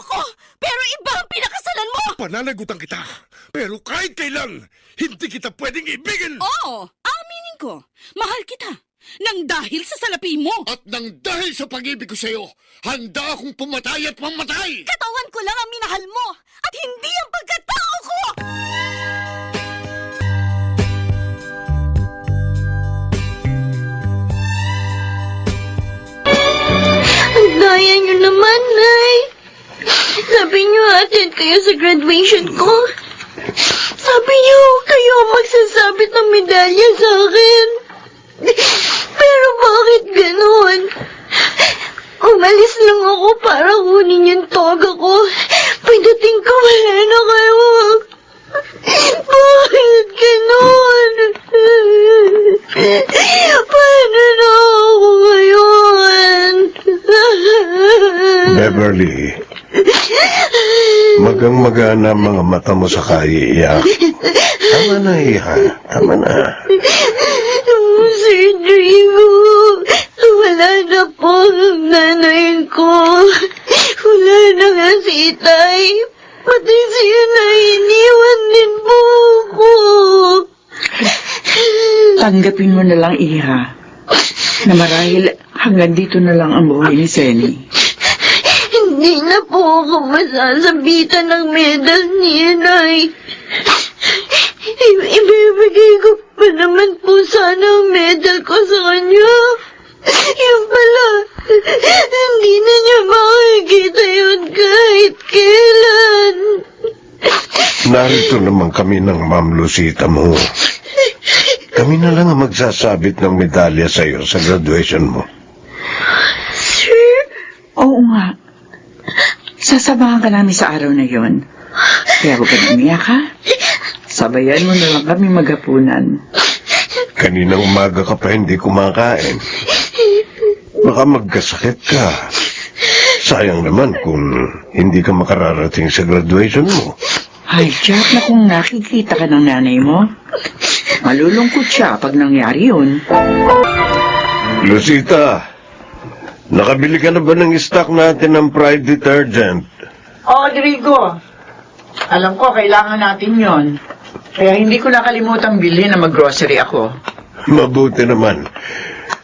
ako, pero iba ang pinakasalan mo! Pananagutan kita, pero kahit kailan, hindi kita pwedeng ibigin! Oo, aminin ko. Mahal kita. Nang dahil sa salapi mo. At nang dahil sa pag-ibig ko sa'yo, handa akong pumatay at mamatay! Katawan ko lang ang minahal mo at hindi ang pagkatao ko! Ang daya niyo naman, Nay. Sabi niyo, attend kayo sa graduation ko. Sabi niyo, kayo ang magsasabit ng medalya sa akin. Pero bakit ganon? Umalis lang ako para kunin yung toga ko. Pagdating ko, wala na kayo. Bakit ganon? Paano na ako ngayon? Beverly, magang-maga na mga mata mo sa kaiiyak. Tama na, Iha. Tama na. Sir Drigo, wala na po ang nanay ko. Wala na nga si Itay. Pati si Inay, iniwan din po ako. Tanggapin mo na lang, Iha, na marahil hanggang dito na lang ang buhay ni Senny. Hindi na po ako masasabitan ng medal ni Inay. Ibibigay ko pa naman po sana ang medal ko sa kanya. Yung pala, hindi na niya makikita yun kahit kailan. Narito naman kami ng Ma'am Lucita mo. Kami na lang ang magsasabit ng medalya sa'yo sa graduation mo. Sir? Oo nga. Sasamahan ka namin sa araw na yon. Kaya huwag ka na umiyak, ha? Sabayan mo na lang kami maghapunan. Kaninang umaga ka pa hindi kumakain. Baka magkasakit ka. Sayang naman kung hindi ka makararating sa graduation mo. Ay, Jack, na kung nakikita ka ng nanay mo, malulungkot siya pag nangyari yun. Lucita, nakabili ka na ba ng stock natin ng Pride detergent? Rodrigo, alam ko kailangan natin yon. Kaya hindi ko nakalimutan bilhin na mag-grocery ako. Mabuti naman.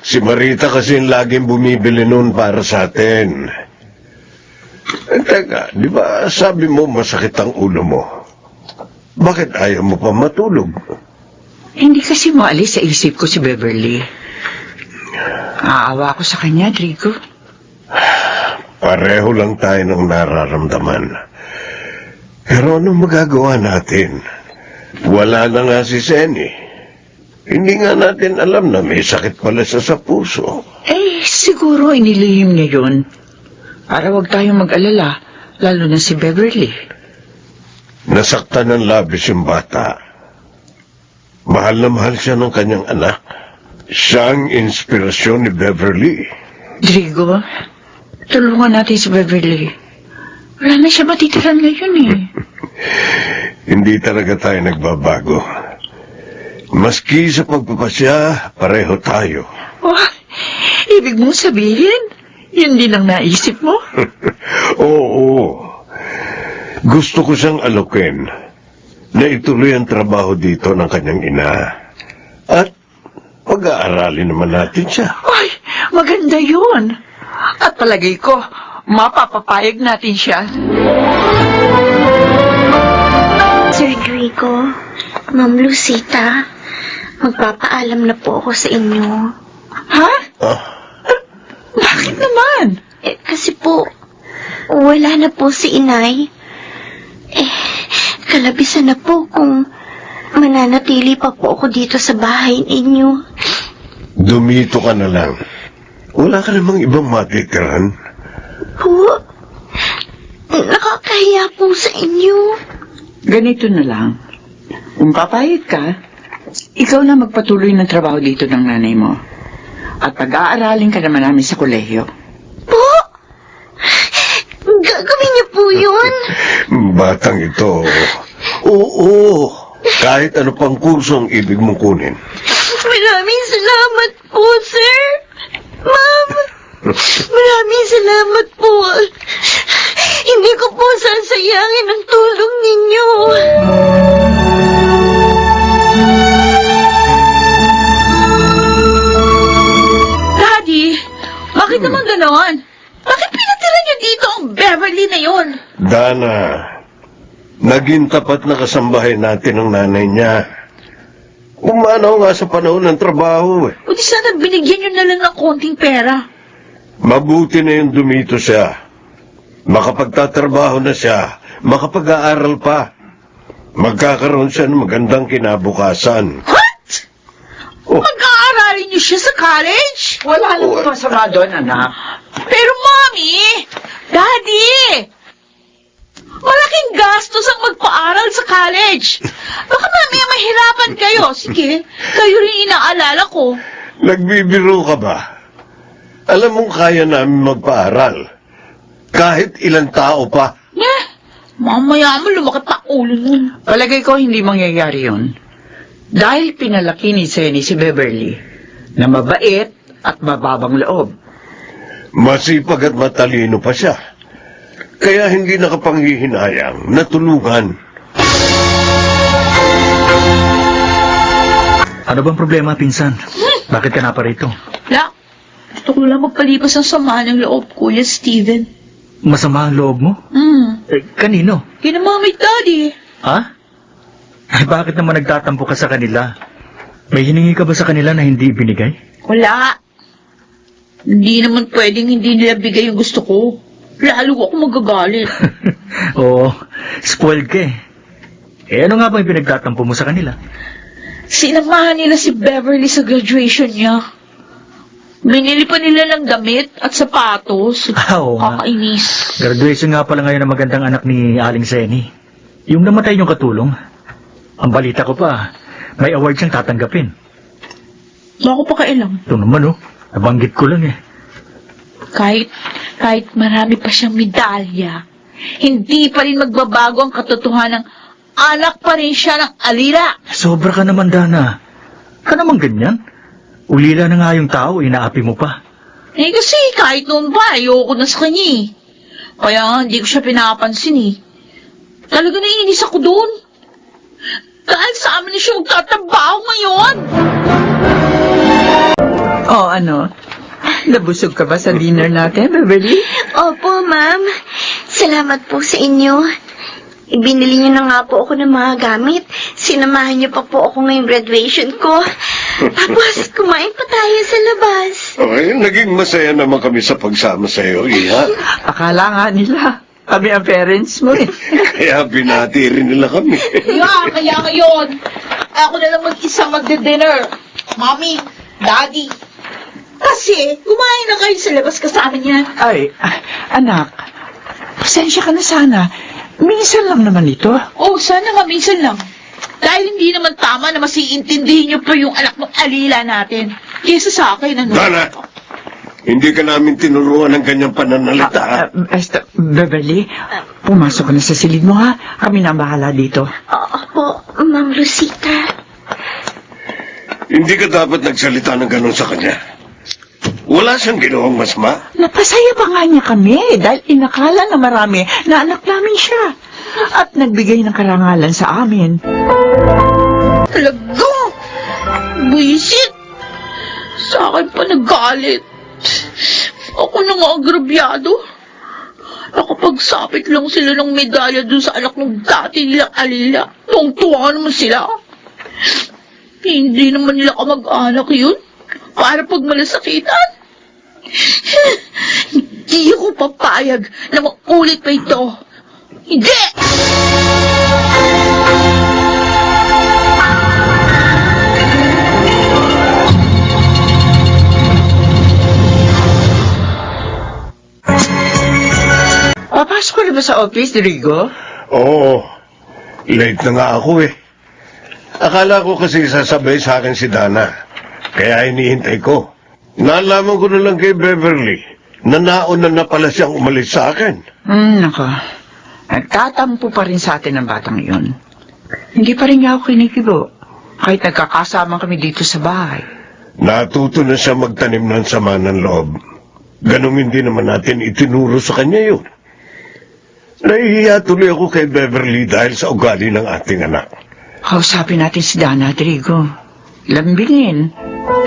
Si Marita kasi yung laging bumibili noon para sa atin. Teka, di ba sabi mo masakit ang ulo mo? Bakit ayaw mo pa matulog? Hindi kasi maalis sa isip ko si Beverly. Aawa ko sa kanya, Drigo. Pareho lang tayo ng nararamdaman. Pero anong magagawa natin? Wala na nga si Senny. Hindi nga natin alam na may sakit pala siya sa puso. Eh, siguro inilihim niya yun. Para wag tayong mag-alala, lalo na si Beverly. Nasaktan ng labis yung bata. Mahal na mahal siya ng kanyang anak. Siya ang inspirasyon ni Beverly. Drigo, tulungan natin si Beverly. Wala na siya matitiran ngayon eh. Hindi talaga tayo nagbabago. Maski sa pagpapasya, pareho tayo. Oh, ibig mong sabihin, yun din ang naisip mo? Oo. Gusto ko siyang alokin na ituloy ang trabaho dito ng kanyang ina. At pag-aaralin naman natin siya. Ay, maganda yun. At palagay ko, mapapapayag natin siya. Sir Drigo, Ma'am Lucita, magpapaalam na po ako sa inyo. Ha? Ah, Bakit naman? Kasi po, wala na po si Inay. Kalabisan na po kung mananatili pa po ako dito sa bahay ninyo. dumito ka na lang. Wala ka namang ibang matitiran. Po, nakakahiya po sa inyo. Ganito na lang. Kung papayag ka, ikaw na magpatuloy ng trabaho dito ng nanay mo. At pag-aaralin ka naman namin sa kolehiyo. Po? Gagawin niyo po yun? Batang ito. Oo. Kahit ano pang kurso ang ibig mong kunin. Maraming salamat po, sir. Ma'am, maraming salamat po. Hindi ko sayangin ang tulong ninyo. Daddy, bakit naman ganon? Bakit pinatira niyo dito ang Beverly na yon? Dana, naging tapat na kasambahay natin ang nanay niya. Umanaw nga sa panahon ng trabaho eh. O di sana binigyan niyo na lang ng konting pera. Mabuti na yung dumito siya. Makapagtatrabaho na siya, makapag-aaral pa. Magkakaroon siya ng magandang kinabukasan. What? Oh. Mag-aaralin niyo siya sa college? Wala namang masama doon, anak. Pero Mommy, Daddy, malaking gastos ang magpaaral sa college. Baka mamaya mahirapan kayo. Sige, kayo rin inaalala ko. Nagbibiro ka ba? Alam mong kaya namin magpaaral. Kahit ilang tao pa. Mamaya mo lumaki pa ulo nun. Palagay ko hindi mangyayari yun. Dahil pinalaki ni Senny si Beverly na mabait at mababang loob. Masipag at matalino pa siya. Kaya hindi nakapanghihinayang na tulungan. Ano bang problema, pinsan? Bakit ka na pa rito? La, gusto ko lang magpalipas ang sama ng loob, Kuya Steven. Masama ang loob mo? Kanino? Kina Mommy at Daddy. Ha? Ay, bakit naman nagtatampo ka sa kanila? May hiningi ka ba sa kanila na hindi binigay? Wala. Hindi naman pwedeng hindi nila bigay yung gusto ko. Lalo ako magagalit. Oo, spoiled ka eh. Eh, ano nga ba yung pinagtatampo mo sa kanila? Sinamahan nila si Beverly sa graduation niya. Binili pa nila ng damit at sapatos. Oo nga. Kakainis. Graduation nga pala ngayon ng magandang anak ni Aling Senny. Yung namatay yung katulong. Ang balita ko pa, may award siyang tatanggapin. Bako pa kailang. Ito naman oh, nabanggit ko lang eh. Kahit marami pa siyang medalya, hindi pa rin magbabago ang katotohanan ng anak pa rin siya ng alila. Sobra ka naman, Dana. Ka naman ganyan? Ulila na nga yung tao, inaapi mo pa. Eh kasi kahit noon pa, ayoko na sa kanya eh. Kaya hindi ko siya pinapansin eh. Talaga naiinis ako doon. Dahil sa amin na siya magtatrabaho ngayon. Oh, ano? Nabusog ka ba sa dinner natin, Beverly? Opo, ma'am. Salamat po sa inyo. Ibinili niyo na nga po ako ng mga gamit. Sinamahan niyo pa po ako ngayong graduation ko. Tapos, kumain pa tayo sa labas. Okay, naging masaya naman kami sa pagsama sa iyo, Iha. Akala nga nila, kami ang parents mo eh. Kaya binati rin nila kami. Kaya ngayon, ako na lang mag-isa magde-dinner. Mommy, Daddy. Kasi, kumain na kayo sa labas kasama niya. Ay, anak, pasensya ka na sana. Minsan lang naman ito. Oh, sana nga minsan lang. Dahil hindi naman tama na masiintindihin niyo pa yung anak ng alila natin. Kesa sa akin, ano? Dana, hindi ka namin tinuruan ng ganyang pananalita. Basta, Beverly, pumasok ka na sa silid mo ha. Kami na ang bahala dito. Opo, Ma'am Rosita. Hindi ka dapat nagsalita ng ganon sa kanya. Wala siyang ginawang masama. Napasaya pa nga niya kami dahil inakala na marami na anak namin siya. At nagbigay ng karangalan sa amin. Talaga? Buisit? Sa akin pa nagalit. Ako na nga agrabyado. Nakapagsapit lang sila ng medalya dun sa anak ng dati nilang alila. Tuwang-tuwa naman sila. Hindi naman nila kamag-anak yun. Para pag malasakitan. Hindi ako papayag na maulit pa ito. Hindi! Papasok ka na ba sa office, Rigo? Oo, late na nga ako eh. Akala ko kasi sasabay sa akin si Dana. Kaya hinihintay ko. Nalaman ko na lang kay Beverly na nauna na pala siyang umalis sa akin. Nako. Nagtatampo pa rin sa atin ang batang iyon. Hindi pa rin niya ako kinikibo. Kahit nagkakasama kami dito sa bahay. Natuto na siya magtanim ng sama ng loob. Ganong hindi naman natin itinuro sa kanya yun. Nahihiya tuloy ako kay Beverly dahil sa ugali ng ating anak. Kausapin natin si Dana, Drigo. Lambingin.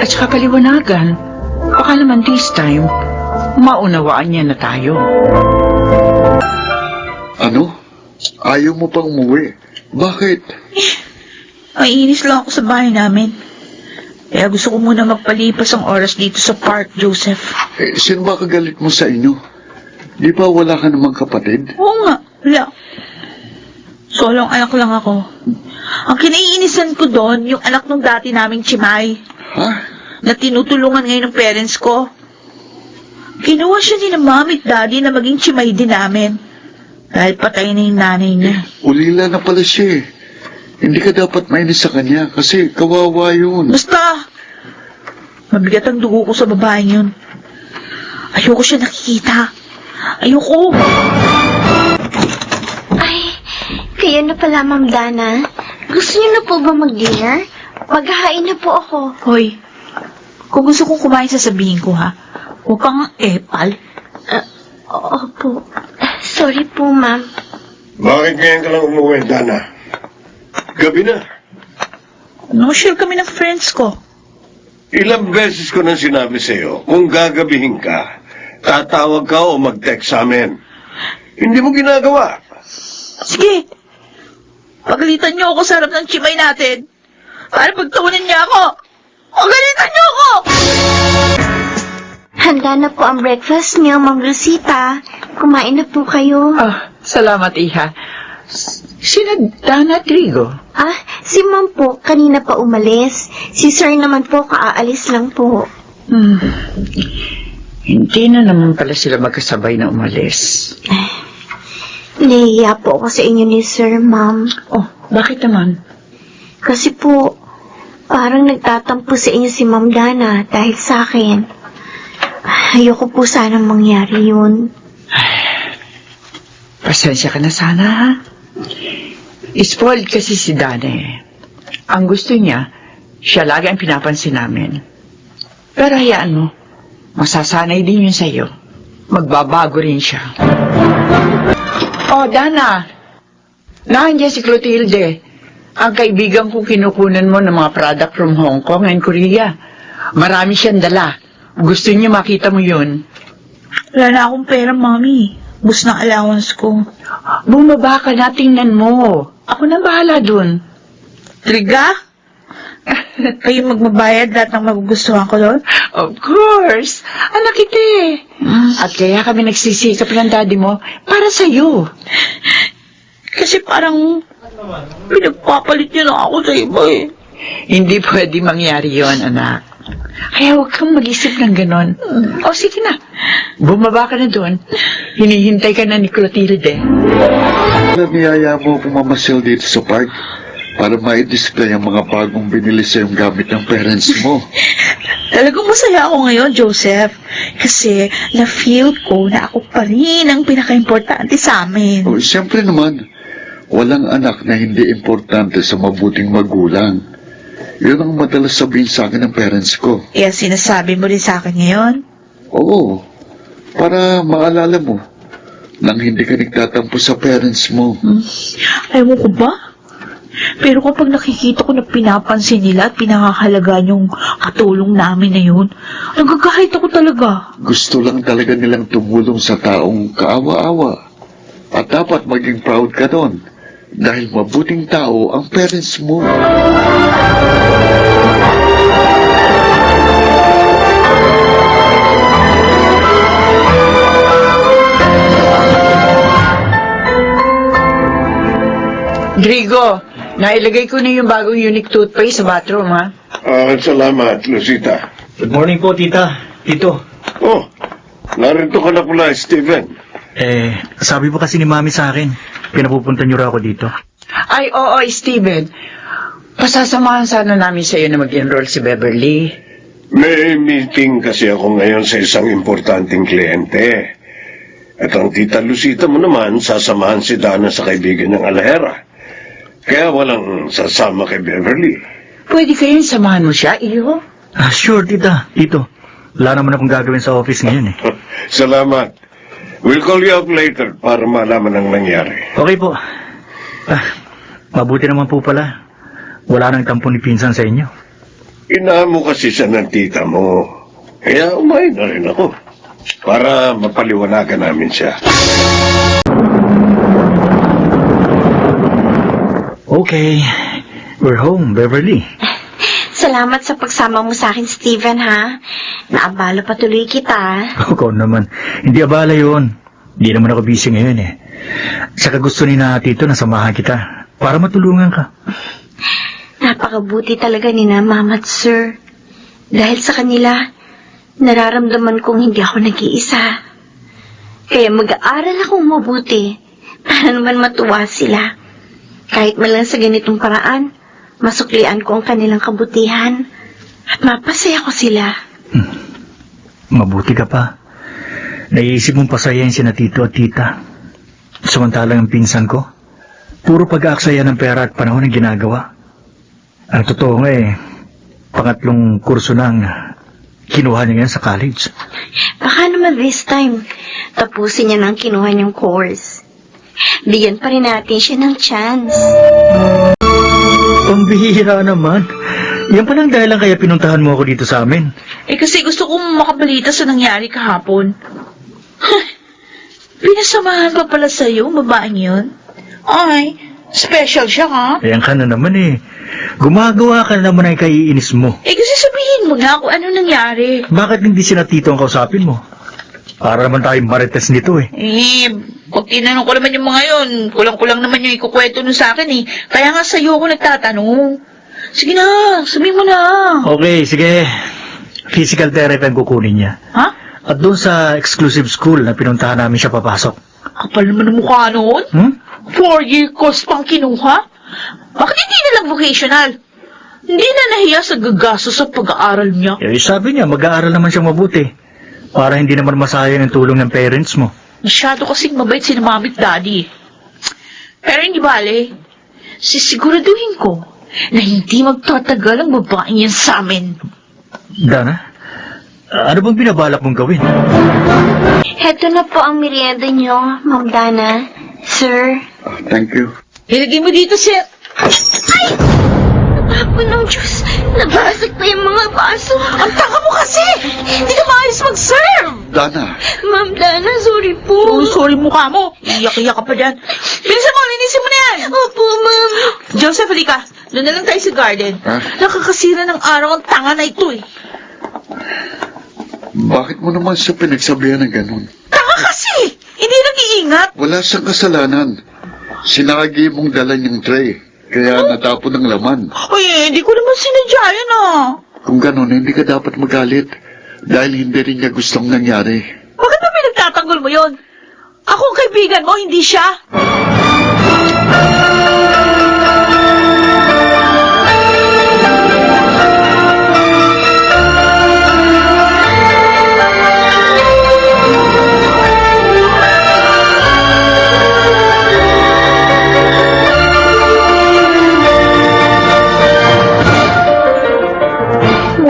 At saka paliwanagan. Baka naman this time, maunawaan niya na tayo. Ano? Ayaw mo pang umuwi? Bakit? Ay, inis lang ako sa bahay namin. Kaya gusto ko muna magpalipas ang oras dito sa park, Joseph. Sino ba kagalit mo sa inyo? Di ba wala ka namang kapatid? Oo nga, wala. Solong anak lang ako. Ang kinaiinisan ko doon, yung anak ng dati naming Chimay, Ha? na tinutulungan ngayon ng parents ko. Kinuha siya ni na mami at daddy na maging Chimay din namin. Dahil patay na yung nanay niya. Ulila na pala siya eh. Hindi ka dapat mainis sa kanya kasi kawawa yun. Basta, mabigat ang dugo ko sa babaeng yun. Ayoko siya nakikita. Ayoko. Ay, kayo na pala, Ma'am Dana. Gusto niyo na po ba mag-dinner? Maghahain na po ako. Hoy, kung gusto kong kumain, sasabihin ko ha. Huwag kang epal. Opo. Sorry po, Ma'am. Bakit ngayon ka lang umuwi, Dana? Gabi na. No-share kami ng friends ko. Ilang beses ko nang sinabi sa'yo, kung gagabihin ka, tatawag ka o mag-text sa amin. Hindi mo ginagawa. Sige. Pagalitan niyo ako sa harap ng Chimay natin. Para pagtawanan niya ako. Pagalitan niyo ako! Handa na po ang breakfast niyo, Ma'am Rosita. Kumain na po kayo. Salamat, Iha. Sina Dana, Drigo? Si Ma'am po, kanina pa umalis. Si Sir naman po, kaaalis lang po. Hindi na naman pala sila magkasabay na umalis. Nahiya po ako sa inyo ni Sir, Ma'am. Oh, bakit naman? Kasi po, parang nagtatampo sa inyo si Ma'am Dana dahil sa akin. Ayoko po sanang mangyari yun. Pasensya ka na sana, ha? Spoiled kasi si Dana eh. Ang gusto niya, siya lagi ang pinapansin namin. Pero hayaan mo, masasanay din yun sa'yo. Magbabago rin siya. Oh, Dana! Nandiyan si Clotilde. Ang kaibigan kong kinukunan mo ng mga product from Hong Kong and Korea. Marami siyang dala. Gusto niya makita mo yun. Wala na akong pera, Mami. Bus ng allowance ko. Bumaba ka na, tingnan mo. Ako na bahala dun. Triga? Kayo magbabayad lahat ng magugustuhan ko doon? Of course. Anak kita eh. At kaya kami nagsisikap ng daddy mo para sa'yo. Kasi parang pinagpapalit niyo na ako sa iba eh. Hindi pwede mangyari yon, anak. Kaya huwag kang mag-isip ng ganon. O sige na. Bumaba ka na doon. Hinihintay ka na ni Clotilde. Niyaya mo akong mamasyal dito sa park para ma-display ang mga bagong binili sa yung gamit ng parents mo. Talagang masaya ako ngayon, Joseph. Kasi na-feel ko na ako pa rin ang pinaka-importante sa amin. O, siyempre naman, walang anak na hindi importante sa mabuting magulang. Yun ang madalas sabihin sa akin ng parents ko. Kaya sinasabi mo rin sa akin ngayon? Oo, para maalala mo nang hindi ka nagtatampo sa parents mo. Ayaw ko ba? Pero kapag nakikita ko na pinapansin nila at pinakahalagaan yung katulong namin na yun, nagkakahit ako talaga. Gusto lang talaga nilang tumulong sa taong kaawa-awa. At dapat maging proud ka doon dahil mabuting tao ang parents mo. Drigo, nailagay ko na yung bagong unique toothpaste sa bathroom, ha? Salamat, Lucita. Good morning po, tita. Tito. Oh, narito ka na pala, Steven. Sabi po kasi ni Mami sa akin, pinapupunta niyo raw ako dito. Ay, oo, Steven. Pasasamahan sana namin sa'yo na mag-enroll si Beverly. May meeting kasi ako ngayon sa isang importanteng kliyente. At ang tita Lucita mo naman, sasamahan si Dana sa kaibigan ng Alahera. Kaya walang sasama kay Beverly. Pwede kayong samahan mo siya, iyo? Sure, tita. Tito. Wala naman akong gagawin sa office ngayon eh. Salamat. We'll call you up later para malaman ang nangyari. Okay po. Mabuti naman po pala. Wala nang tampo ni pinsan sa inyo. Inaam mo kasi siya ng tita mo. Kaya umain na rin ako. Para mapaliwanagan namin siya. Okay. We're home, Beverly. Salamat sa pagsama mo sa akin, Steven, ha? Naabala patuloy kita. Ikaw naman. Hindi abala yun. Hindi naman ako busy ngayon eh. Saka gusto ni na Tito na samahan kita para matulungan ka. Napakabuti talaga ni na Mama at Sir. Dahil sa kanila, nararamdaman kong hindi ako nag-iisa. Kaya mag-aaral akong mabuti para naman matuwa sila. Kahit man lang sa ganitong paraan, masuklian ko ang kanilang kabutihan at mapasaya ko sila. Mabuti ka pa. Naiisip mong pasayahin si na Tito at Tita. Samantalang ang pinsan ko, puro pag-aaksaya ng pera at panahon ang ginagawa. Ang totoo nga pangatlong kurso nang kinuha niya ngayon sa college. Baka naman this time, tapusin niya ng kinuha niyang course. Bigyan pa rin natin siya ng chance. Pambihira naman. Yan palang dahilan kaya pinuntahan mo ako dito sa amin. Kasi gusto kong makabalita sa nangyari kahapon. Pinasamahan pa pala sa'yo, babaeng yun. Ay, special siya, ha? Ayan ka na naman Gumagawa ka na naman ay kaiinis mo. Kasi sabihin mo na kung ano nangyari. Bakit hindi si na Tito ang kausapin mo? Para naman tayong marites nito Pag tinanong ko naman yung mga yun, kulang-kulang naman yung ikukwento nun sa akin Kaya nga sa'yo ako nagtatanong. Sige na, sabihin mo na. Okay, sige. Physical therapy ang kukunin niya. Ha? At doon sa exclusive school na pinuntahan namin siya papasok. Kapal naman ang mukha noon. 4-year course pang kinuha? Bakit hindi na lang vocational? Hindi na nahiya sa gagastos sa pag-aaral niya. Sabi niya, mag-aaral naman siya mabuti. Para hindi naman masayang ang tulong ng parents mo. Masyado kasing mabait si mami at daddy. Pero hindi bale, sisiguraduhin ko na hindi magtatagal ang babaeng yan sa amin. Dana, ano bang binabalak mong gawin? Heto na po ang merienda niyo, Ma'am Dana. Sir. Thank you. Ilagay mo dito, sir. Tapon ng Diyos. Nabasag na yung mga baso. Ang tanga mo kasi! Hindi ka maayos mag-serve! Dana, Ma'am Dana, sorry po. Oh, sorry mukha mo. Iyak-iyak ka pa dyan. Bilisan mo, linisin mo na yan. Opo, Ma'am. Joseph, halika. Doon na lang tayo sa garden. Nakakasira ng araw ang tanga na ito bakit mo naman siya pinagsabihan ng ganun? Tanga kasi! Hindi nag-iingat. Wala siyang kasalanan. Sinagi mong dala niyang tray, kaya natapon ng laman. Uy, hindi ko naman sinadya yan Kung ganun, hindi ka dapat magalit. Dahil hindi rin niya gustong nangyari. Bakit ba pinagtatanggol mo yon? Ako ang kaibigan mo, hindi siya.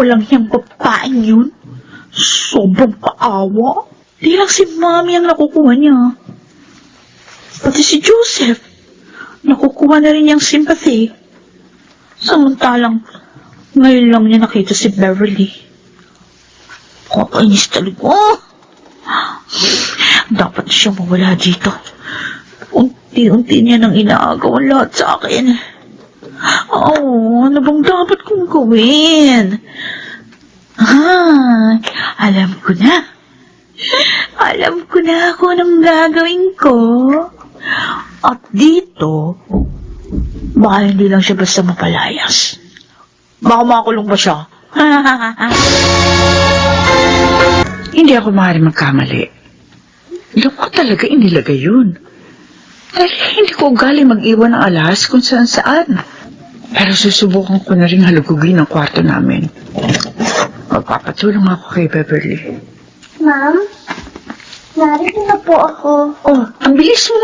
Walang yung babaeng yun. Sobrang paawa. Di lang si Mami ang nakukuha niya. Pati si Joseph, nakukuha na rin niyang sympathy. Samantalang, ngayon lang niya nakita si Beverly. Kakainis talaga. Dapat siya mawala dito. Unti-unti niya nang inaagawan lahat sa akin. Ano bang dapat kong gawin? Alam ko na. Alam ko na kung anong gagawin ko. At dito, baka hindi lang siya basta mapalayas. Baka makulong pa siya. Hindi ako maaari magkamali. Alam ko talaga inilagay yun. Dahil hindi ko ugali mag-iwan ng alas kung saan-saan. Pero susubukan ko na rin halugugin ang kwarto namin. Magpapatulong ako kay Beverly. Ma'am, narito na po ako. Oh, ang bilis mo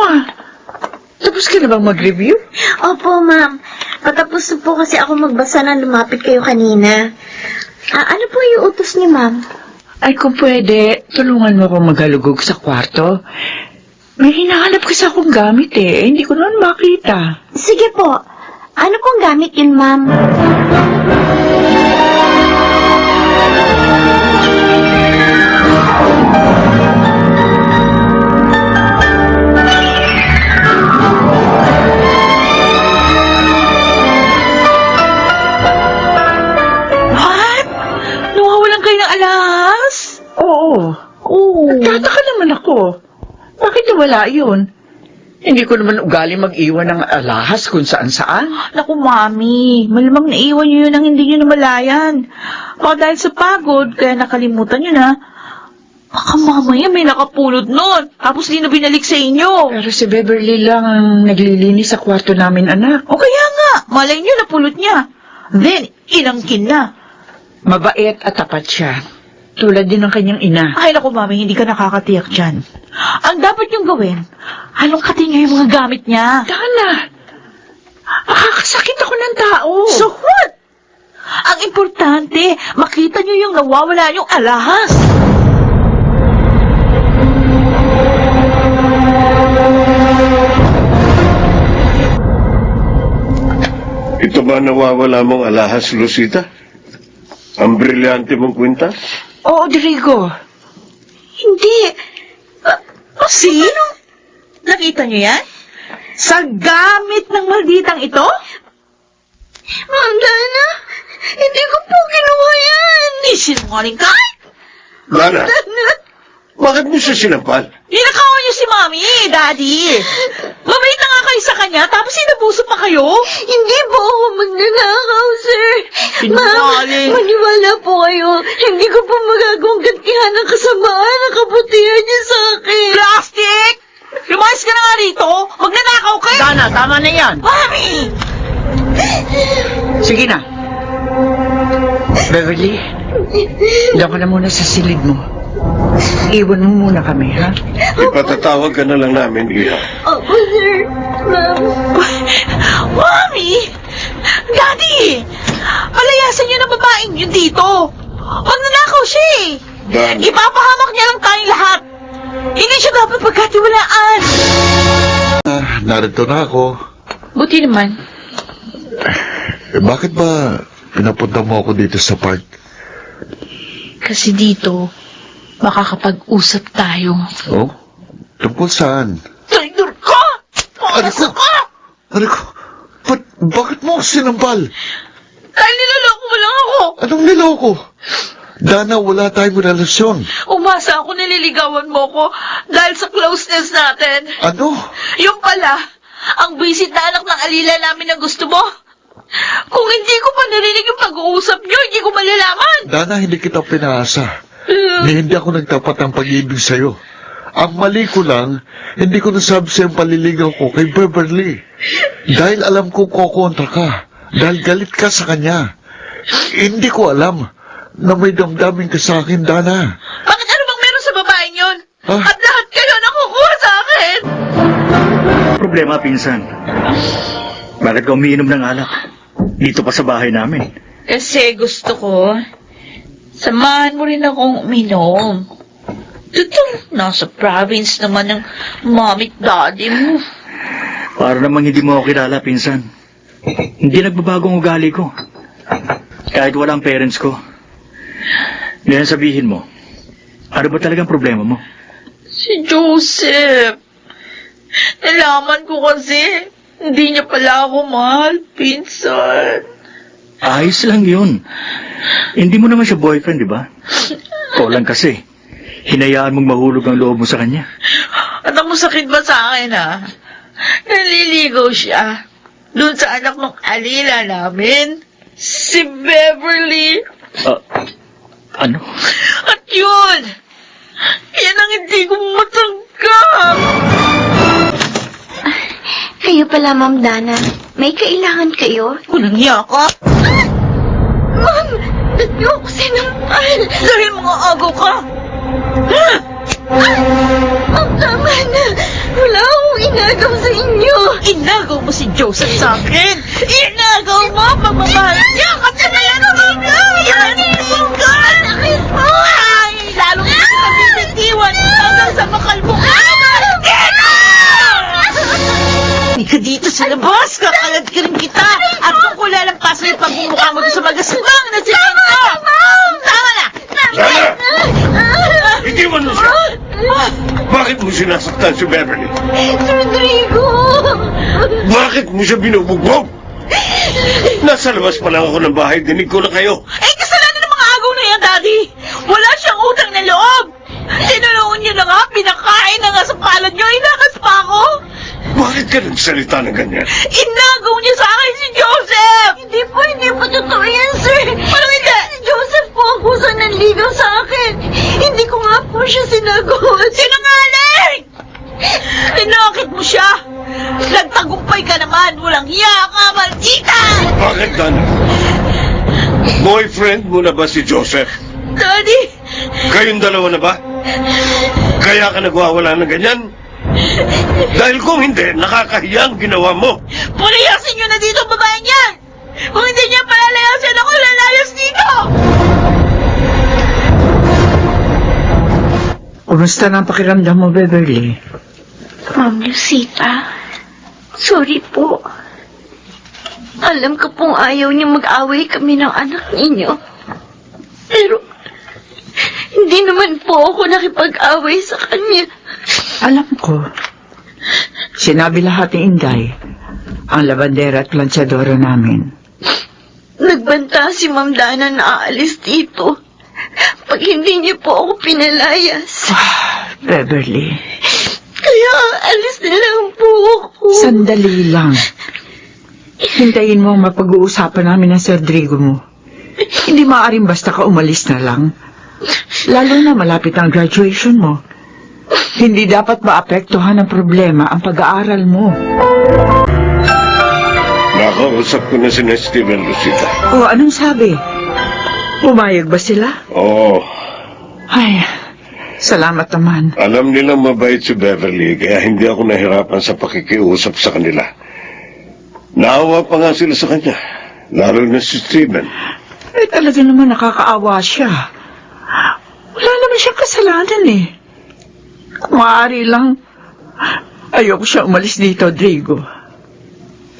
Tapos ka na bang mag-review? Opo, ma'am. Patapos na po kasi ako magbasa na lumapit kayo kanina. Ano po yung utos ni ma'am? Ay, kung pwede, tulungan mo akong maghalugog sa kwarto. May hinahanap kasi akong gamit eh. Hindi ko naman makita. Sige po. Ano pong gamit yun, ma'am? What? Nawawalan kayo ng alahas? Oo. Nagtataka naman ako. Bakit nawala yun? Hindi ko naman ugali mag-iwan ng alahas kung saan-saan. Naku, Mami. Malamang naiwan niyo yun nang hindi niyo namalayan. Baka dahil sa pagod, kaya nakalimutan niyo na. Baka mamaya may nakapulot nun. Tapos di na binalik sa inyo. Pero si Beverly lang ang naglilinis sa kwarto namin, anak. O kaya nga, malay niyo napulot niya. Then, inangkin na. Mabait at tapat siya. Tulad din ng kanyang ina. Ay, naku, Mami, hindi ka nakakatiyak dyan. Ang dapat niyong gawin, halongkatin niyo yung mga gamit niya. Dana, makakasakit ako ng tao. So what? Ang importante, makita niyo yung nawawala niyong alahas. Ito ba nawawala mong alahas, Lucita? Ang brilyante mong kwintas? Oo, Rodrigo. Hindi. See? Nakita niyo yan? Sa gamit ng malditang ito? Ma'am Dana, hindi ko po ginawa yan. Sinungaling ka? Lana, bakit mo siya sinampal? Ninakawan niyo si Mami, Daddy. Mabait na nga kayo sa kanya, tapos sinabuso pa kayo? Hindi po ako magnanakaw, sir. Sinungaling. Ma'am, maniwala po kayo. Hindi ko po magagawang gantihan ng kasamaan ng kabutihan niya sa akin. Plastic! Lumayas ka na nga rito! Magnanakaw ka! Dana, tama na yan. Mami! Sige na. Beverly, diyan ka na muna sa silid mo. Iwan mo muna kami, ha? Ipatatawag ka na lang namin, Iha. Opo, sir. Ma'am. Mami! Daddy! Palayasan niyo na babaeng yun dito! Magnanakaw siya eh! Dan, Ipapahamak niya lang tayong lahat! Hindi siya dapat pagkatiwalaan! Narito na ako. Buti naman. Bakit ba pinapunta mo ako dito sa park? Kasi dito, makakapag-usap tayo. Oh? Tungkol saan? Traidor ka! Pangasa ka! Bakit mo ako sinampal? Dahil nilaloko mo lang ako! Anong niloko? Dana, wala tayong relasyon. Umasa ako nililigawan mo ko dahil sa closeness natin. Ano? Yung pala, ang visit na anak ng alila namin ang gusto mo. Kung hindi ko pa narinig yung pag-uusap nyo, hindi ko malalaman. Dana, hindi kita pinaasa. Hindi ako nagtapat ng pag-ibig sa'yo. Ang mali ko lang, hindi ko nasabi sa'yo ang paliligaw ko kay Beverly. Dahil alam ko kokontra ka. Dahil galit ka sa kanya. Hindi ko alam na may damdamin ka sa akin, Dana. Bakit ano bang meron sa babaeng yun? Ah? At lahat kayo nakukuha sa akin. Problema, pinsan. Bakit ka umiinom ng alak? Dito pa sa bahay namin. Kasi gusto ko, samahan mo rin akong uminom. Total, nasa province naman ng mommy at daddy mo. Para namang hindi mo ako kilala, pinsan. Hindi nagbabago ang ugali ko. Kahit wala ang parents ko. Ngayon sabihin mo, ano ba talagang problema mo? Si Joseph. Nalaman ko kasi, hindi niya pala ako mahal, pinsan. Ayos lang yun. Hindi mo naman siya boyfriend, di ba? Ikaw lang kasi. Hinayaan mong mahulog ang loob mo sa kanya. At ang masakit ba sa akin, ha? Naliligaw siya. Doon sa anak ng alila namin. Si Beverly. Ano? At yun! Yan ang hindi ko matanggap! Kayo pala, Ma'am Dana. May kailangan kayo? Walang hiya ka. Ma'am, ba't niyo ako sinampal? Dahil mga agaw ka. Ma'am, tama na. Wala akong inagaw sa inyo. Inagaw mo si Joseph sa akin! Inagaw mo! Pagmamahal niya! Kasi na yan ang mga! Yan! Ay! kita bibitiwan hanggang sa makalbo ka! Hindi ka dito sa labas! Kakalad ka rin kita! At kung kulalampas na yung pagmumukha mo doon sa magaspang na simento! Tama na! Sana! Itiwan mo siya! Bakit mo sinasaktan si Beverly? Rodrigo! Bakit mo siya binubugbog? Nasa labas pa lang ako ng bahay, dinig ko na kayo. Eh, kasalanan ng mga agaw na yan, Daddy! Wala siyang utang na loob! Tinulungan niyo na nga, pinakain na nga sa palad niyo, inakas pa ako! Bakit ka nagsalita ng ganyan? Inagaw niya sa akin si Joseph! Hindi po totoo yan, sir. Paano hindi? Si Joseph po ang kusa ng ligaw sa akin. Hindi ko nga po siya sinagot. Sinungaling! Tinakit mo siya! Nagtagumpay ka naman! Walang hiya ka, maldita! Bakit, Dana? Boyfriend mo na ba si Joseph? Daddy! Kayong dalawa na ba? Kaya ka nagwawala ng ganyan? Dahil kung hindi, nakakahiya ang ginawa mo. Pulayasin niyo na dito ang babae niya! Kung hindi niya palalayasin ako, lalayas dito! Kumusta na ang pakiramdam mo, Beverly? Ma'am Lucita, sorry po. Alam ko pong ayaw niyo mag-away kami ng anak ninyo. Pero, hindi naman po ako nakipag-away sa kanya. Alam ko. Sinabi lahat ni Inday, ang labandera at planchadora namin. Nagbanta si Ma'am Dana na aalis dito. Pag hindi niyo po ako pinalayas. Beverly, Kaya alis na lang po ako. sandali lang. Hintayin mo ang mapag-uusapan namin ng Sir Rodrigo mo. Hindi maaaring basta ka umalis na lang. Lalo na malapit ang graduation mo. Hindi dapat maapektuhan ng problema ang pag-aaral mo. Nakausap ko na si Steven, Lucita. O anong sabi? Pumayag ba sila? Oo. Ay, salamat naman. Alam nilang mabait si Beverly, kaya hindi ako nahirapan sa pakikiusap sa kanila. Naawa pa nga sila sa kanya, lalo na si Steven. Eh talaga naman nakakaawa siya. Wala naman siyang kasalanan eh. Kung maaari lang, ayoko siya umalis dito, Rodrigo.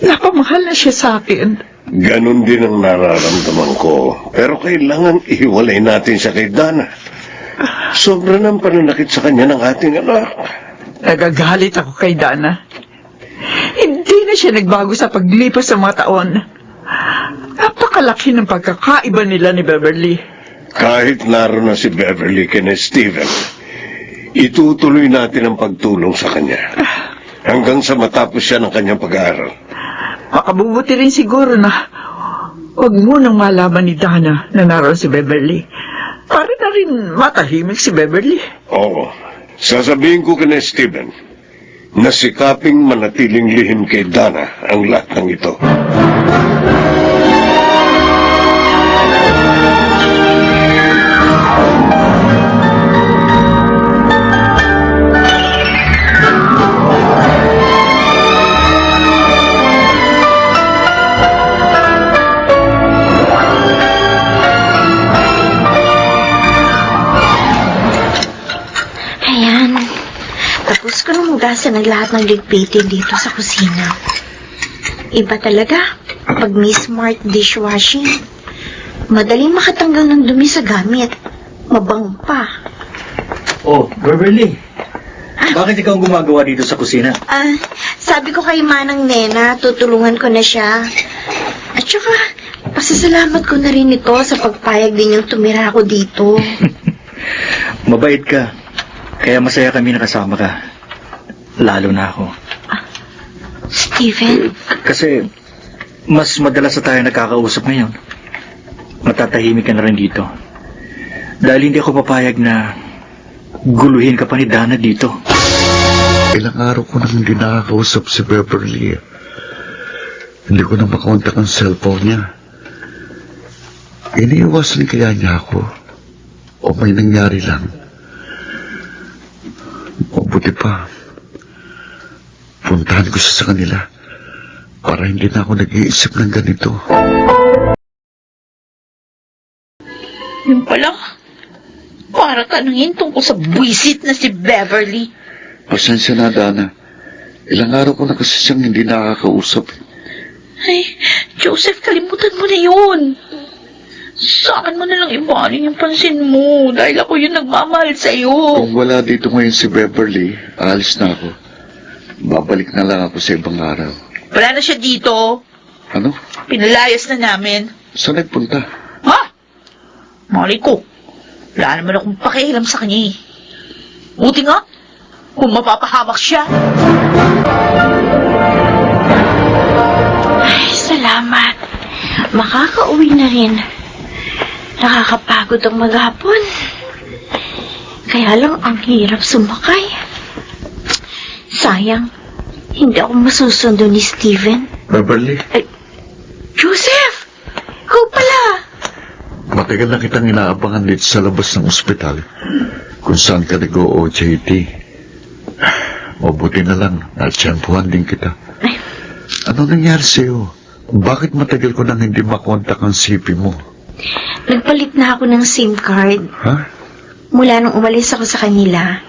Napamahal na siya sa akin. Ganon din ang nararamdaman ko, pero kailangan ihiwalay natin siya kay Dana. Sobra ng pananakit sa kanya ng ating anak. Nagagalit ako kay Dana. Hindi na siya nagbago sa paglipas ng mga taon. Napakalaki ng pagkakaiba nila ni Beverly. Kahit naroon na si Beverly kay Steven, itutuloy natin ang pagtulong sa kanya. Hanggang sa matapos siya ng kanyang pag-aaral. Makabubuti rin siguro na huwag munang malaman ni Dana na naroon si Beverly. Para na rin matahimik si Beverly. Oo. Sasabihin ko kay Steven na sikaping manatiling lihim kay Dana ang lahat ng ito. Ayan. Tapos ko nang hugasan ng lahat ng ligpitin dito sa kusina. Iba talaga pag may smart dishwashing. Madaling makatanggal ng dumi sa gamit. Mabango pa. Oh, Beverly. Bakit ikaw ang gumagawa dito sa kusina? Sabi ko kay Manang Nena, tutulungan ko na siya. At saka, pasasalamat ko na rin ito sa pagpayag din niyang tumira ako dito. Mabait ka. Kaya masaya kami nakasama ka. Lalo na ako. Steven? Kasi mas madalas na tayo nagkakausap ngayon. Matatahimik ka na rin dito. Dahil hindi ako papayag na guluhin ka pa ni Dana dito. Ilang araw ko nang hindi nakakausap si Beverly. Hindi ko na makontak ang cellphone niya. Iniiwasan kaya niya ako? O may nangyari lang? Mabuti pa. Puntahan ko siya sa kanila para hindi na ako nag-iisip ng ganito. Yung pala, para tanungin tungkol sa buwisit na si Beverly. Pasensya na, Dana. Ilang araw ko na kasi siyang hindi nakakausap. Ay, Joseph, kalimutan mo na yun. Sa akin mo na lang ibanin yung pansin mo dahil ako yung nagmamahal sa'yo. Kung wala dito ngayon si Beverly, aalis na ako. Babalik na lang ako sa ibang araw. Wala na siya dito. Ano? Pinalayas na namin. Saan nagpunta? Ha? Malay ko. Wala naman akong pakialam sa kanya eh. Buti nga, kung mapapahamak siya. Ay, salamat. Makakauwi na rin. Nakakapagod ang maghapon. Kaya lang ang hirap sumakay. Sayang, hindi ako masusundo ni Steven. Beverly, Joseph! Ikaw pala! matagal na kitang inaabangan dito sa labas ng ospital kung saan ka nag-OJT. Mabuti na lang, natsyempuhan din kita. Ay, Ano nangyari sa'yo? Bakit matagal ko nang hindi makontak ang CP mo? nagpalit na ako ng SIM card Ha? mula nung umalis ako sa kanila.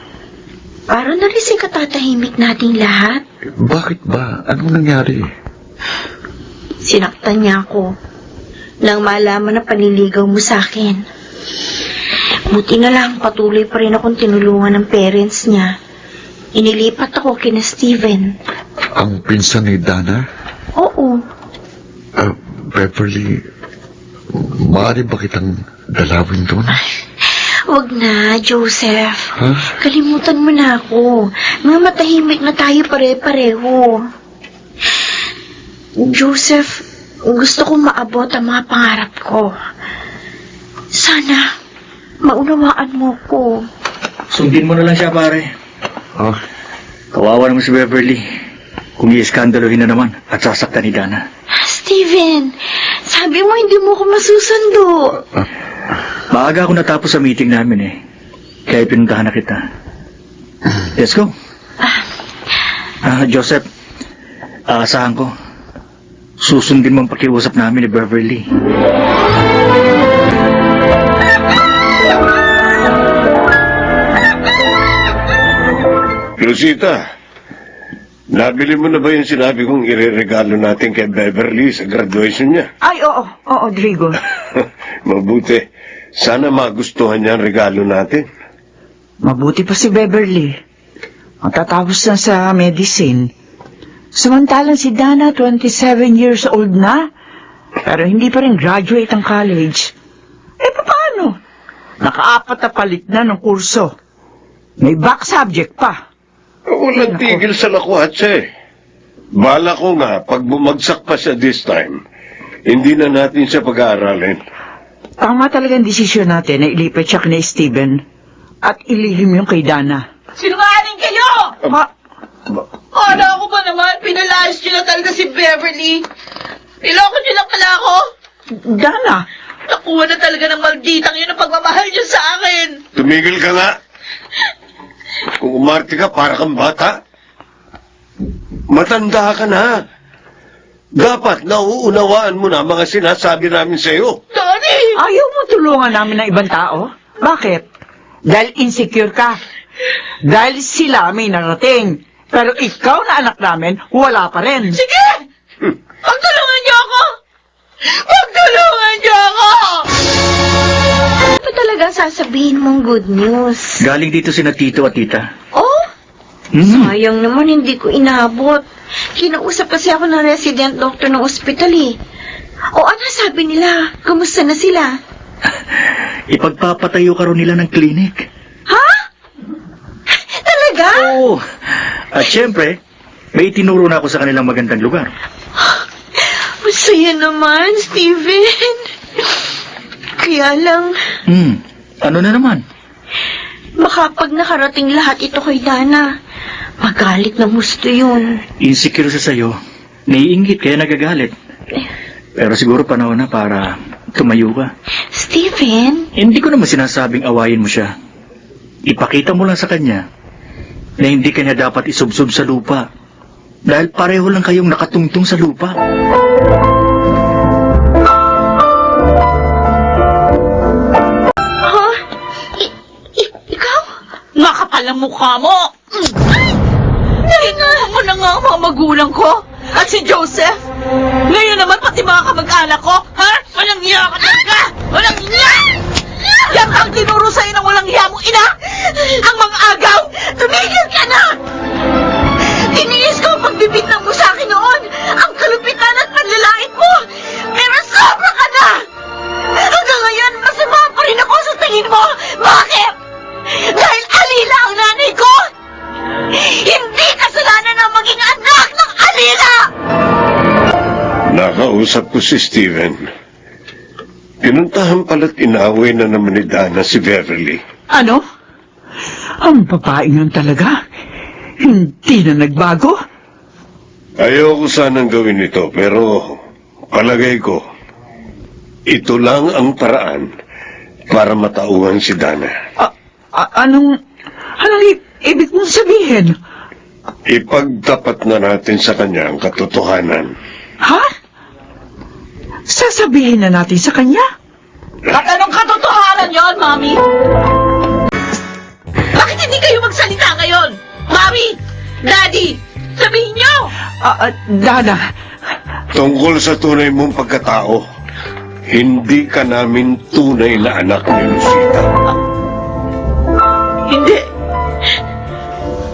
Para na rin katatahimik nating lahat. Bakit ba? Anong nangyari? Sinaktan niya ako nang malaman na panliligaw mo sa akin. Buti na lang patuloy pa rin akong tinulungan ng parents niya. Inilipat ako kina Steven. Ang pinsan ni Dana? Oo, Beverly, maaari ba kitang dalawin doon? wag na, Joseph. Ha? Kalimutan mo na ako. Mga matahimik na tayo pare-pareho. Joseph, gusto kong maabot ang mga pangarap ko. Sana, maunawaan mo ko. Sundin mo na lang siya, pare. Ah, Kawawa naman si Beverly. Kung i-skandalohin na naman at sasaktan ni Dana. Steven, sabi mo hindi mo ko masusundo. Maaga ako natapos sa meeting namin eh. Kaya pinuntahan na kita. Let's go. Joseph, aasahan ko. Susundin mo ang pakiusap namin ni Beverly. Rosita, nabili mo na ba yung sinabi kong ireregalo natin kay Beverly sa graduation niya? Ay, oo, Drigo. Mabuti. Sana magustuhan niya ang regalo natin. Mabuti pa si Beverly. Matatapos na sa medicine. Samantalang si Dana, 27 years old na. Pero hindi pa rin graduate ang college. Paano? Nakaapat na palit na ng kurso. May back subject pa. Walang tigil sa lakwatsa eh. Bala ko nga, pag bumagsak pa siya this time, hindi na natin siya pag-aaralin. Tama talagang desisyon natin na ilipat siya kina Steven at ilihim yung kay Dana. Sinungaling kayo! Ha? Ko ba naman, pinalayas niyo na talaga si Beverly. Niloko niyo lang pala ako. Dana? Nakuha na talaga ng malditang yun ang pagmamahal niyo sa akin. Tumigil ka nga. Kung umarte ka, para kang bata. Matanda ka na. Dapat nauunawaan mo na mga sinasabi namin sa'yo. Daddy! Ayaw mo tulungan namin ng ibang tao? Bakit? Dahil insecure ka. Dahil sila may narating. Pero ikaw na anak namin, wala pa rin. Sige! Pagtulungan niyo ako! Pagtulungan niyo ako! Ano ba talaga sasabihin mong good news? Galing dito sina Tito at Tita. Oh, Mm. sayang naman hindi ko inabot. Kinausap kasi ako ng resident doctor ng ospital eh. O ano sabi nila? Kamusta na sila? Ipagpapatayo ka rin nila ng clinic. Ha? Talaga? Oo. At syempre, may itinuro na ako sa kanilang magandang lugar. Masaya naman, Steven. Kaya lang, Ano na naman? baka pag nakarating lahat ito kay Dana, magalit ng gusto yun. Insecure siya sa'yo. Naiingit kaya nagagalit. Pero siguro panahon na para tumayo ka. Steven? Hindi ko naman sinasabing awayin mo siya. Ipakita mo lang sa kanya na hindi kanya dapat isubsob sa lupa. Dahil pareho lang kayong nakatungtong sa lupa. Ha? kapal ang mukha mo. Tinuro mo na nga ang mga magulang ko at si Joseph. Ngayon naman pati mga kamag-anak ko, ha? Walang hiya ka talaga! Walang hiya! Yan ang tinuro sa'yo ng walang hiya mong ina! Ang mga agaw! Tumigil ka na! Tiniis ko ang pagbibintang mo sa akin noon! Ang kalupitan at panlalait mo! Pero sobra ka na! Hanggang ngayon, masama pa rin ako sa tingin mo! Bakit? Dahil alila ang nanay ko! Hindi kasalanan ng maging anak ng alila! Nakausap ko si Steven. Pinuntahan pala't inaway na naman ni Dana si Beverly. Ano? Ang babae yun talaga? Hindi na nagbago? Ayoko sanang gawin ito, pero palagay ko, ito lang ang paraan para matauhan si Dana. Anong ibig mong sabihin? Ipagtapat na natin sa kanya ang katotohanan. Ha? Sasabihin na natin sa kanya? At anong katotohanan yon, Mami? Bakit hindi kayo magsalita ngayon? Mami! Daddy! Sabihin niyo! Dana, Tungkol sa tunay mong pagkatao, hindi ka namin tunay na anak ni Lucita. Hindi.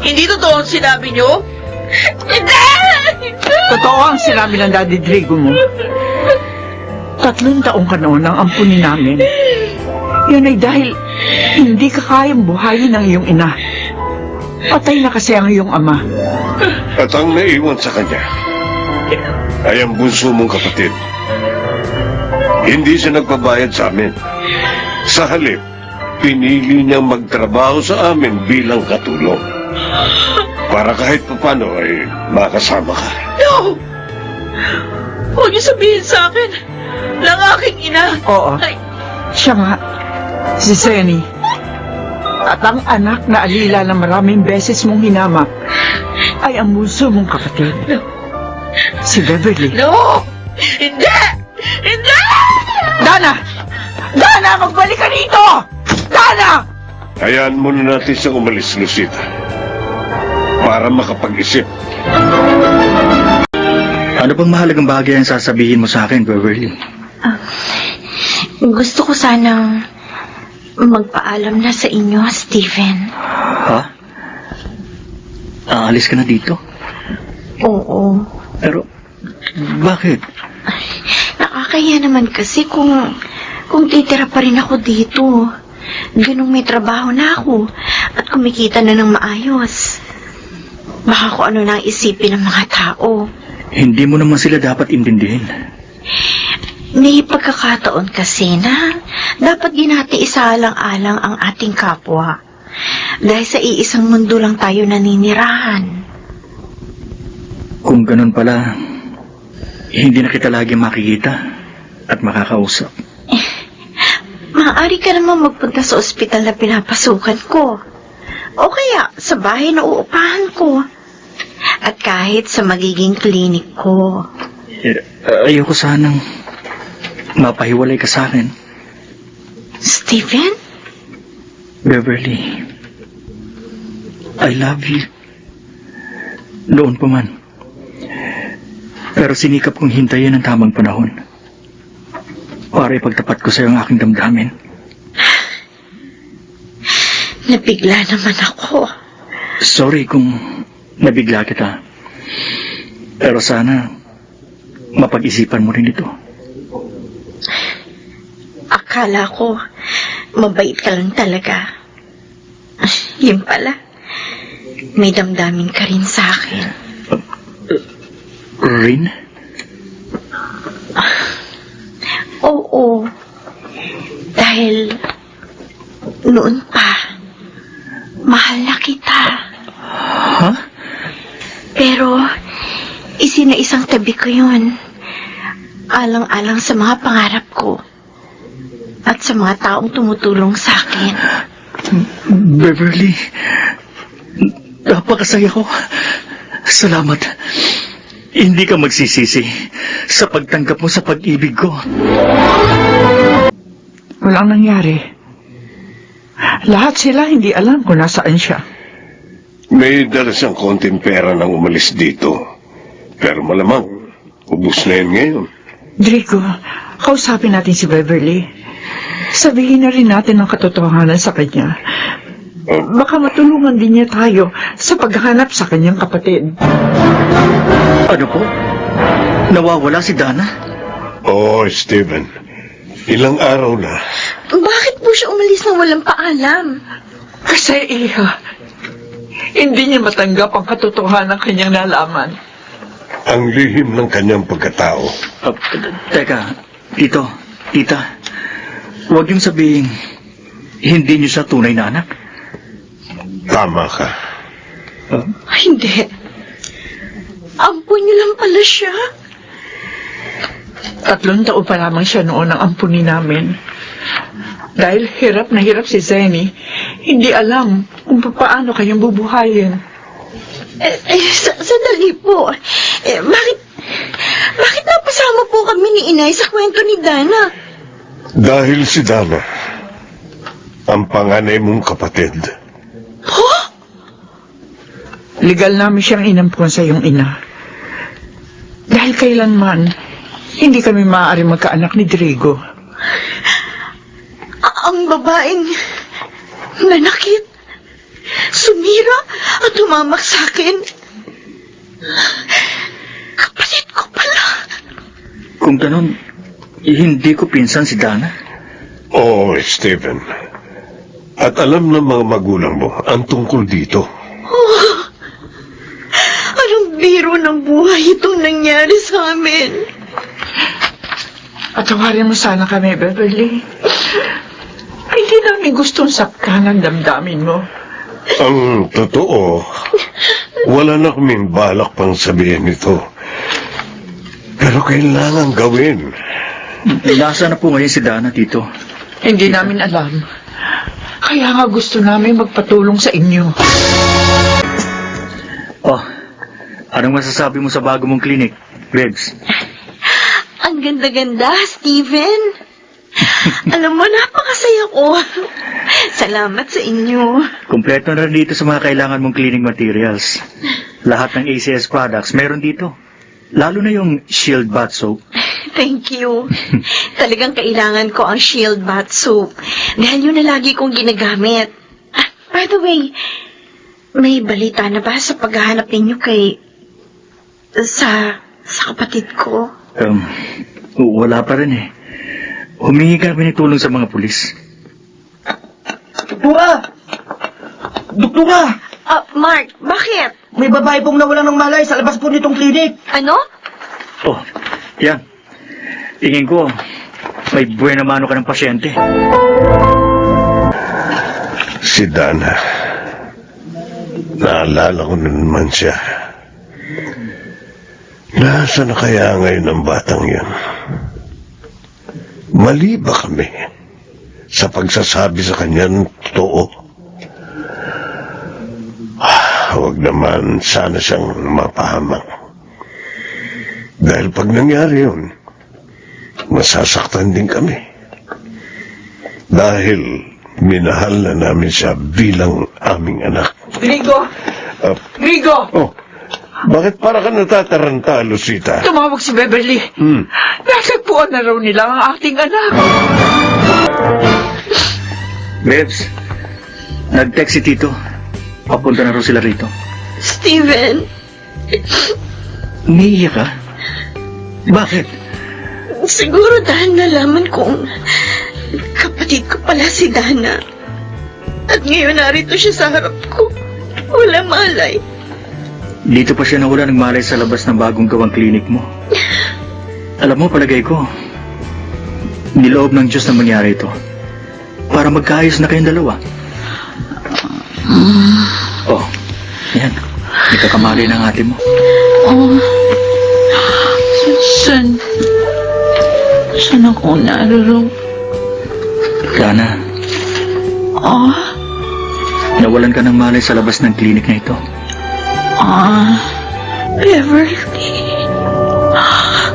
Hindi totoo ang sinabi niyo? Hindi! totoo ang sinabi ng Daddy Drigo mo. 3 taong ka noon ang ampunin namin. Yun ay dahil hindi ka kayang buhayin ng iyong ina. Patay na kasi ang iyong ama. At ang naiwan sa kanya ay ang bunso mong kapatid. Hindi siya nagpabayad sa amin. Sa halip, pinili niyang magtrabaho sa amin bilang katulong. Para kahit papano ay makasama ka. No! Huwag niyo sabihin sa akin ng aking ina. Oo. Ay, Siya nga, si Senny. At ang anak na alila na maraming beses mong hinamak ay ang bunso mong kapatid. Si Beverly. no! Hindi! Hindi! Dana! Dana, magbalik ka dito! Dana! Hayaan muna natin siyang umalis, Lucita. Para makapag-isip. Ano bang mahalagang bagay ang sasabihin mo sa akin, Beverly? Gusto ko sanang magpaalam na sa inyo, Stephen. Ha? Aalis ka na dito? Oo. Pero, bakit? Nakakaya naman kasi kung titira pa rin ako dito. Ganong may trabaho na ako at kumikita na ng maayos. Baka kung ano nang isipin ng mga tao. Hindi mo naman sila dapat intindihin. May pagkakataon kasi na dapat ginatiisa-alang-alang ang ating kapwa. Dahil sa iisang mundo lang tayo naninirahan. Kung ganun pala, hindi na kita lagi makikita at makakausap. Maaari ka naman magpunta sa ospital na pinapasukan ko. O kaya sa bahay na uupahan ko. At kahit sa magiging klinik ko. Ayoko sanang mapahiwalay ka sa akin. Stephen? Beverly, I love you. Noon pa man. Pero sinikap kong hintayin ang tamang panahon para ipagtapat ko sa iyo ang aking damdamin. Nabigla naman ako. Sorry kung nabigla kita. Pero sana mapag-isipan mo rin ito. Akala ko mabait ka lang talaga. Yun pala. May damdamin ka rin sa akin. Rin? Oo. Dahil noon pa, mahal na kita. Ha? Pero, isinaisang tabi ko yun. Alang-alang sa mga pangarap ko. At sa mga taong tumutulong sa akin. Beverly, napakasaya ko. Salamat. Hindi ka magsisisi sa pagtanggap mo sa pag-ibig ko. Walang nangyari. Lahat sila hindi alam kung nasaan siya. May dala siyang konting pera nang umalis dito. Pero malamang, ubus na yun ngayon. Drigo, kausapin natin si Beverly. Sabihin na rin natin ang katotohanan sa kanya. Baka matulungan din niya tayo sa paghahanap sa kanyang kapatid. Ano po? Nawawala si Dana? Oo, Steven. Ilang araw na. Bakit po siya umalis nang walang paalam? Kasi hindi niya matanggap ang katotohanan ng kanyang nalaman. Ang lihim ng kanyang pagkatao. Teka, tito, tita. Huwag niyong sabihin, hindi niyo siya tunay na anak. Tama ka. Hindi. Ampun niyo lang pala siya. 3 taon pa lamang siya noon ang ampunin namin. Dahil hirap na hirap si Zenny, hindi alam kung paano kanyang bubuhayin. Sandali po. Bakit napasama po kami ni Inay sa kwento ni Dana? Dahil si Dana, ang panganay mong kapatid. Legal namin siyang inampun sa iyong ina. Dahil kailanman, hindi kami maaari magkaanak ni Drigo. Ang babaeng nanakit, sumira at humamak sa akin. Kapatid ko pala. Kung ganun, hindi ko pinsan si Dana. Oo, Steven. At alam ng mga magulang mo ang tungkol dito. Anong biro ng buhay itong nangyari sa amin? Patawarin mo sana kami, Beverly. Hindi namin gustong saktan ang damdamin mo. Ang totoo, wala na kaming balak pang sabihin ito. Pero kailangan gawin. Nasa na po ngayon si Dana, tito? Hindi namin alam. Kaya nga gusto namin magpatulong sa inyo. Oh, anong masasabi mo sa bago mong clinic, Rebs? Ang ganda-ganda, Steven. Alam mo, napakasaya ko. Salamat sa inyo. Kompleto na rin dito sa mga kailangan mong cleaning materials. Lahat ng ACS products meron dito. Lalo na yung Shield Bath Soap. Thank you. Talagang kailangan ko ang Shield Bath Soap. Dahil yun na lagi kong ginagamit. By the way, may balita na ba sa paghahanap ninyo sa kapatid ko? Wala pa rin eh. Humingi kami ng tulong sa mga pulis. Doktora! Doktora! Mark, bakit? May babae pong nawalan ng malay sa labas po nitong klinik. Ano? Oh, yan. Tingin ko, may buena mano ka ng pasyente. Si Dana. Naalala ko na naman siya. Nasaan na kaya ngayon ang batang yan? Mali ba kami sa pagsasabi sa kanya ng totoo? Huwag naman sana siyang mapahamak. Dahil pag nangyari yun, masasaktan din kami. Dahil minahal na namin siya bilang aming anak. Drigo! Drigo! Oh, bakit para ka natataranta, Lucita? Tumawag si Beverly. Natagpuan na raw nila ang ating anak. Rebs, nag-text si Tito. Papunta na raw sila rito. Steven, Umiiyak ka? Bakit? siguro dahil nalaman kong kapatid ko pala si Dana. At ngayon narito siya sa harap ko. Wala malay. Dito pa siya nawala ng malay sa labas ng bagong gawang klinik mo. Alam mo, palagay ko, niloob ng Diyos na mangyari ito para magkaayos na kayong dalawa. Oh, yan. Nagkakamali ng ate mo. Saan ako naroroon? Dana, nawalan ka ng malay sa labas ng klinik na ito. Beverly.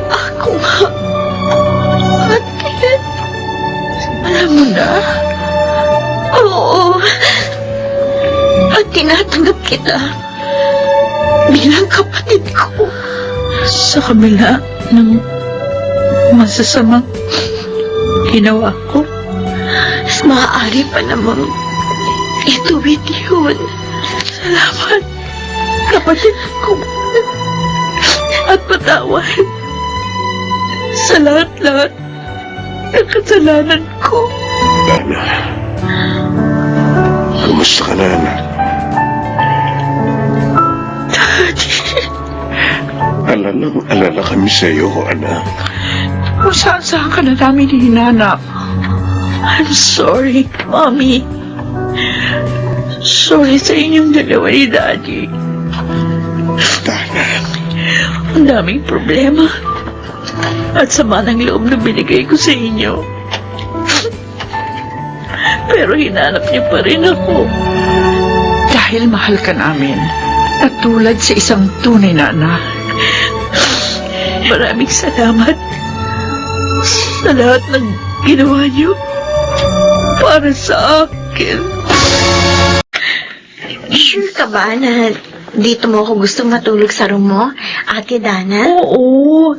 Ako nga. Ate. Alam mo na? Oo. at tinatanggap kita bilang kapatid ko. Sa kabila ng masasamang ginawa ko. Mas maaari pa namang ituwid yun. Salamat, kapatid ko. At patawad sa lahat-lahat ng kasalanan ko. Dana, kumusta ka na, anak? Alala kami sa iyo, anak. Kung saan ka na namin hinanap. I'm sorry, Mommy. Sorry sa inyong dalawa ni Daddy. Dana, Ang daming problema. At sama ng loob na binigay ko sa inyo. Pero hinanap niyo pa rin ako. Dahil mahal ka namin. At tulad sa isang tunay na anak. Maraming salamat sa lahat ng ginawa niyo para sa akin. Sure ka ba na dito mo ako gustong matulog sa room mo, Ate Dana? Oo.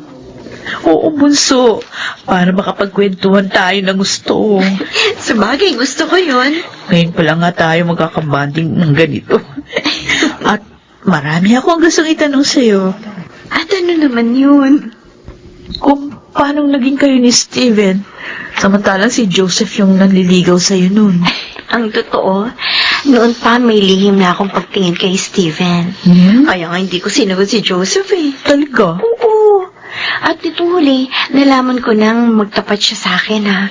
Oo, bunso. Para makapagkwentuhan tayo ng gusto. Sabagay, gusto ko yun. Ngayon pa lang nga tayo magkakabanding ng ganito. At marami akong gustong itanong sa'yo. At ano naman yun? Kung paano naging kayo ni Steven, samantalang si Joseph yung nanliligaw sa'yo nun. Ang totoo, noon pa may lihim na akong pagtingin kay Steven. Kaya nga hindi ko sinagot si Joseph eh. Talaga? Oo. At itong huli, nalaman ko nang magtapat siya sa akin ha.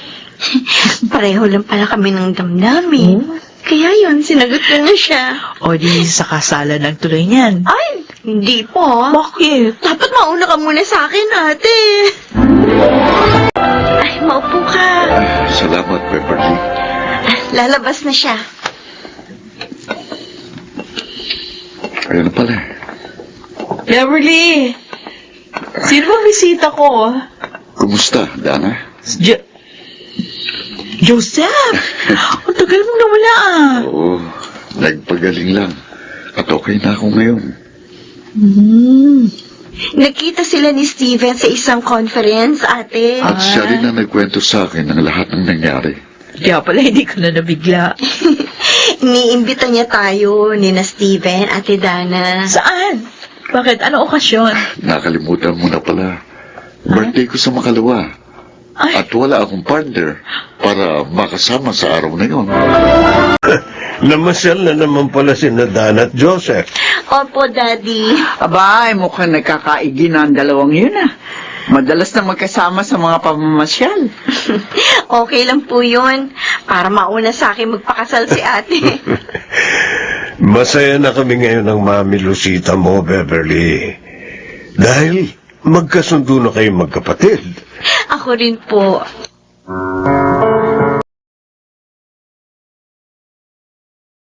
Pareho lang pala kami ng damdamin. Kaya yun, sinagot ko na siya. O di sa kasalan ng tuloy niyan. Ay, hindi po. Bakit? Dapat mauna ka muna sa akin, ate. Ay, maupo ka. Salamat, Beverly. Lalabas na siya. Ayun na pala. Beverly! Sino bang bisita ko? Kumusta, Dana? Joseph! Ang tagal mong nawala ah. Oo, nagpagaling lang. At okay na ako ngayon. Nakita sila ni Steven sa isang conference, ate. At siya rin ang nagkwento sa akin ng lahat ng nangyari. Kaya pala hindi ko na nabigla. Iniimbita niya tayo ni na Steven, ate Dana. Saan? Bakit? Ano okasyon? Nakalimutan mo na pala. Birthday ko sa makalawa. Ay. At wala akong partner para makasama sa araw na yon. namasyal na naman pala si Dana at Joseph. Opo, Daddy. Abay, mukhang nagkakaigi na ang dalawang yun ah. Madalas na magkasama sa mga pamamasyal. Okay lang po yun. Para mauna sa akin magpakasal si ate. Masaya na kami ngayon ng Mami Lucita mo, Beverly. Dahil magkasundo na kayo magkapatid. Ako rin po.